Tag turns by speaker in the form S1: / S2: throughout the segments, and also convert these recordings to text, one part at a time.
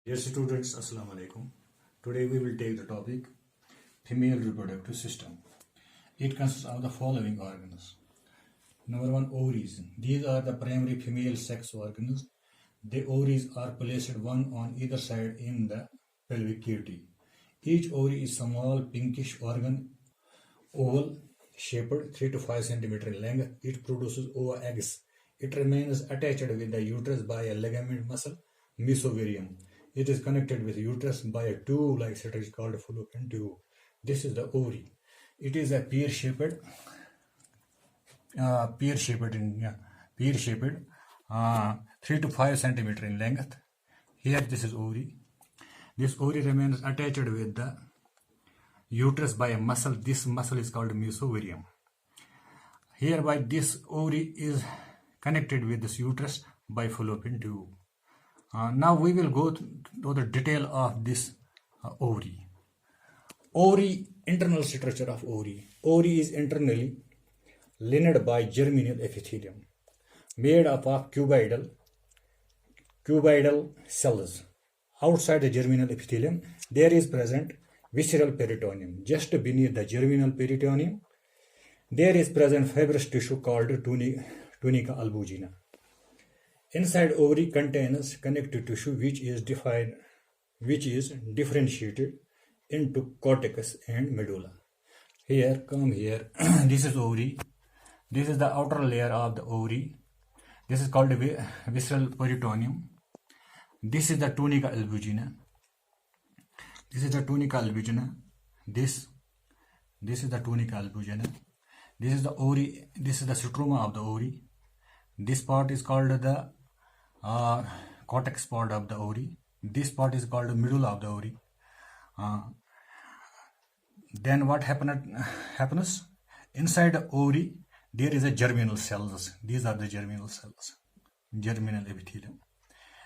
S1: Dear students, Assalamu alaikum. Today we will take the topic female reproductive system. It consists of the following organs. Number one, ovaries. These are the primary female sex organs. The ovaries are placed one on either side in the pelvic cavity. Each ovary is small pinkish organ, oval shaped, 3 to 5 centimeter in length. It produces ova eggs. It remains attached with the uterus by a ligament muscle, mesovarium. It is connected with uterus by a tube-like structure called fallopian tube. This is the ovary. It is a pear-shaped, 3 to 5 centimeter in length. Here, this is ovary. This ovary remains attached with the uterus by a muscle. This muscle is called mesovarium. Hereby, this ovary is connected with this uterus by fallopian tube. Now we will go to the detail of this ovary. Ovary, internal structure of ovary. Ovary is internally lined by germinal epithelium, made up of cuboidal cells. Outside the germinal epithelium, there is present visceral peritoneum. Just beneath the germinal peritoneum, there is present fibrous tissue called tunica albuginea. Inside ovary contains connective tissue which is differentiated into cortex and medulla. Here, come here. This is ovary. This is the outer layer of the ovary. This is called visceral peritoneum. This is the tunica albuginea. This is the tunica albuginea. This is the tunica albuginea. This is the ovary. This is the stroma of the ovary. This part is called the cortex part of the ovary. This part is called the medulla of the ovary. Then what happens? Inside the ovary, there is a germinal cells. These are the germinal cells, germinal epithelium.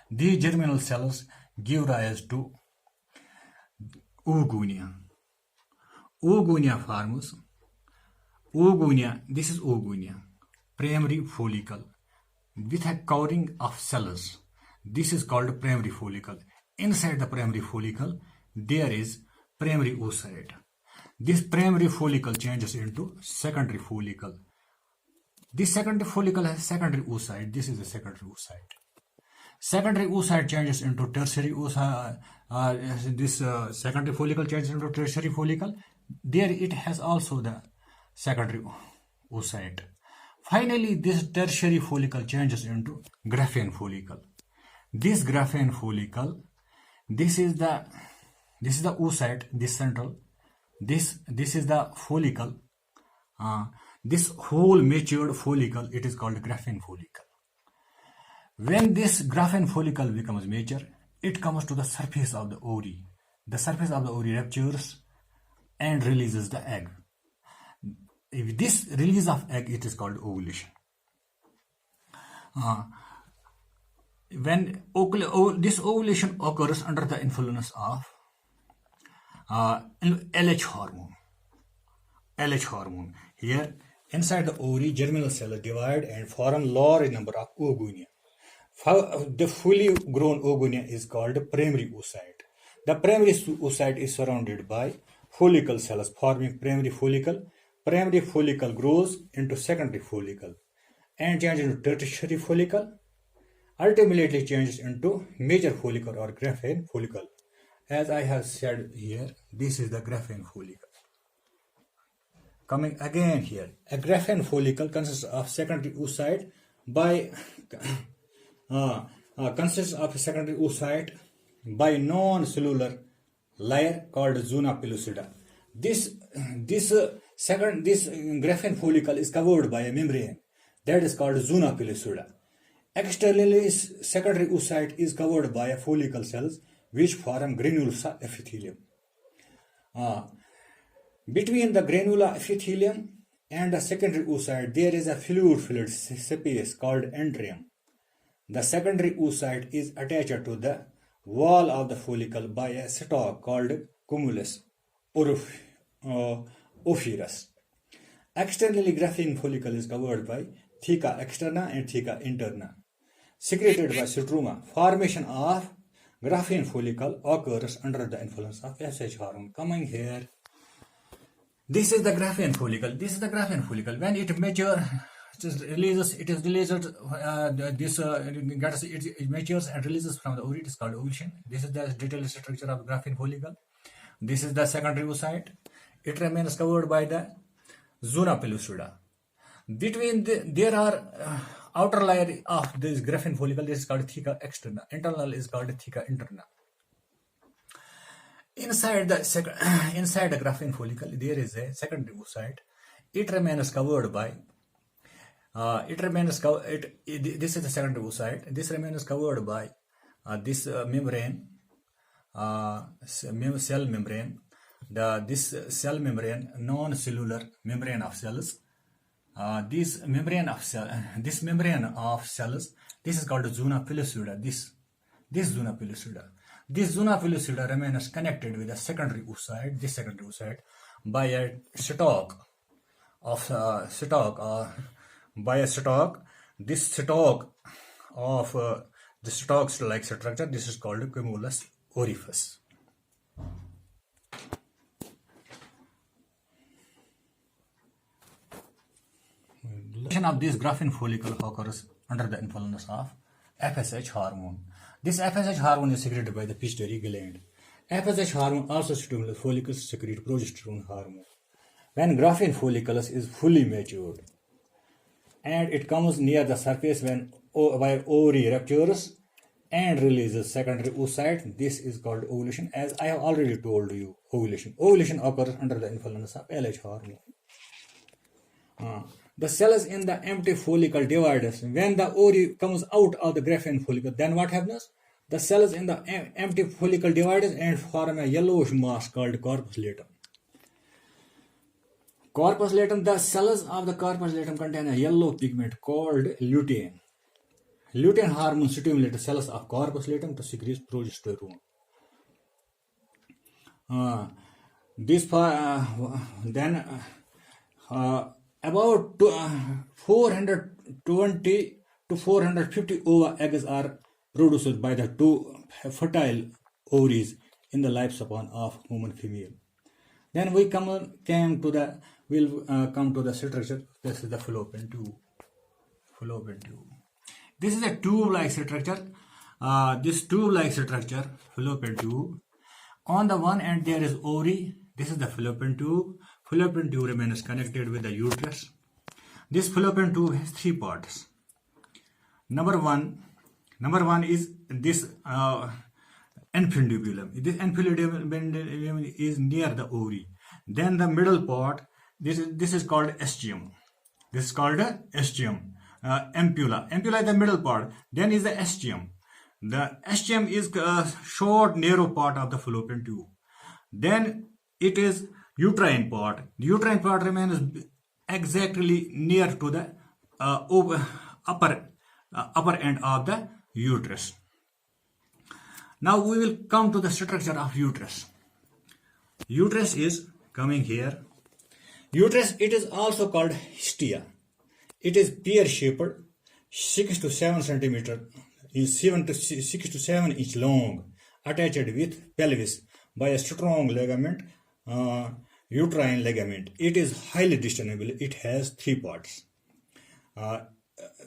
S1: These germinal cells give rise to oogonia. Oogonia forms. This is oogonia, primary follicle with a covering of cells. This is called primary follicle. Inside the primary follicle, there is primary oocyte. This primary follicle changes into secondary follicle. This secondary follicle has secondary oocyte. This is the secondary oocyte. Secondary oocyte changes into tertiary oocyte. Secondary follicle changes into tertiary follicle. There it has also the secondary oocyte. Finally, this tertiary follicle changes into Graafian follicle. This Graafian follicle, this is the oocyte, this central. This is the follicle. This whole matured follicle, it is called Graafian follicle. When this Graafian follicle becomes mature, it comes to the surface of the ovary. The surface of the ovary ruptures and releases the egg. If this release of egg, it is called ovulation. When this ovulation occurs under the influence of LH hormone. LH hormone. Here, inside the ovary, germinal cells divide and form large number of oogonia. The fully grown oogonia is called primary oocyte. The primary oocyte is surrounded by follicle cells forming primary follicle. Primary follicle grows into secondary follicle and changes into tertiary follicle, ultimately changes into major follicle or Graafian follicle. As I have said here, this is the Graafian follicle. Coming again here, a Graafian follicle consists of secondary oocyte by non-cellular layer called zona pellucida. This Graafian follicle is covered by a membrane that is called zona pellucida. Externally, secondary oocyte is covered by a follicle cells which form granular epithelium. Between the granular epithelium and the secondary oocyte, there is a fluid-filled space called enterium. The secondary oocyte is attached to the wall of the follicle by a stalk called cumulus ophirus. Externally, Graafian follicle is covered by theca externa and theca interna, secreted by stroma. Formation of Graphene follicle occurs under the influence of FSH hormone. Coming here, this is the graphene follicle. This is the graphene follicle. When it matures, it matures and releases from the ovary. It is called ovulation. This is the detailed structure of graphene follicle. This is the secondary oocyte. It remains covered by the zona pellucida. Between there are outer layer of this graphene follicle. This is called theca externa. Internal is called theca interna. Inside the graphene follicle, there is a secondary oocyte. It remains covered by. This is the secondary oocyte. This remains covered by this membrane, cell membrane. This cell membrane, non-cellular membrane of cells. This membrane of cells. This is called zona pellucida. This zona pellucida. This zona pellucida remains connected with the secondary oocyte. This secondary oocyte by a stalk. This stalk of the stalk-like structure. This is called cumulus orifice. Of this graphene follicle occurs under the influence of FSH hormone. This FSH hormone is secreted by the pituitary gland. FSH hormone also stimulates follicles secrete progesterone hormone. When graphene follicles is fully matured and it comes near the surface where ovary ruptures and releases secondary oocyte, this is called ovulation. As I have already told you, ovulation occurs under the influence of LH hormone. The cells in the empty follicle divides. When the ovary comes out of the graphene follicle, then what happens? The cells in the empty follicle divides and form a yellowish mass called corpus luteum. Corpus luteum, the cells of the corpus luteum contain a yellow pigment called lutein. Lutein hormone stimulates cells of corpus luteum to secrete progesterone. About 420 to 450 ova eggs are produced by the two fertile ovaries in the lifespan of human female. Then we'll come to the structure. This is the fallopian tube. This is a tube-like structure. This tube-like structure, fallopian tube. On the one end there is ovary. This is the fallopian tube. Fallopian tube remains connected with the uterus. This fallopian tube has three parts. Number one is this infundibulum. This infundibulum is near the ovary. Then the middle part, this is called ostium. This is called ostium. Ampulla. Ampulla is the middle part. Then is the ostium. The ostium is a short, narrow part of the fallopian tube. Then it is uterine part. The uterine part remains exactly near to the upper end of the uterus. Now we will come to the structure of uterus. Uterus is coming here. Uterus, it is also called hestia. It is pear-shaped, 6 to 7 centimeter, is 6 to 7 inch long, attached with pelvis by a strong ligament, uterine ligament. It is highly discernible. It has three parts: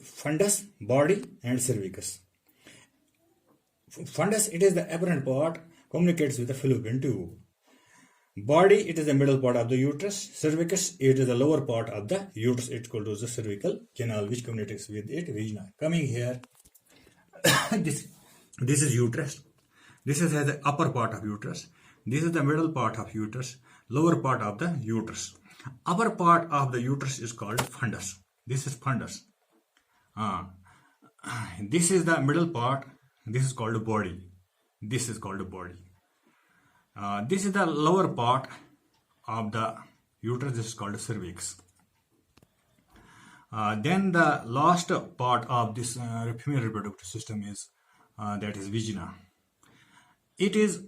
S1: fundus, body, and cervix. Fundus, it is the apparent part, communicates with the fallopian tube. Body, it is the middle part of the uterus. Cervix, it is the lower part of the uterus. It's called the cervical canal, which communicates with it vagina. Coming here, this is uterus. This is the upper part of uterus. This is the middle part of uterus. Lower part of the uterus. Upper part of the uterus is called fundus. This is fundus. This is the middle part. This is called body. This is called body. This is the lower part of the uterus. This is called cervix. Then the last part of this female reproductive system is that is vagina. It is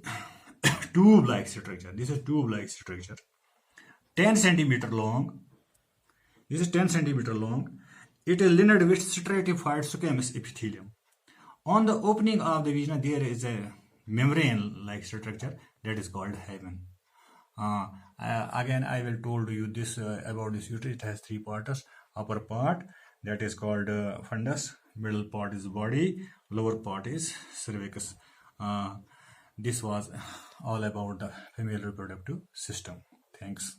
S1: tube-like structure. This is tube-like structure. 10 centimeter long. This is 10 centimeter long. It is lined with stratified squamous epithelium. On the opening of the vagina, there is a membrane-like structure, that is called hymen. Again, I will told you this about this uterus. It has three parts. Upper part, that is called fundus. Middle part is body. Lower part is cervix. This was all about the female reproductive system. Thanks.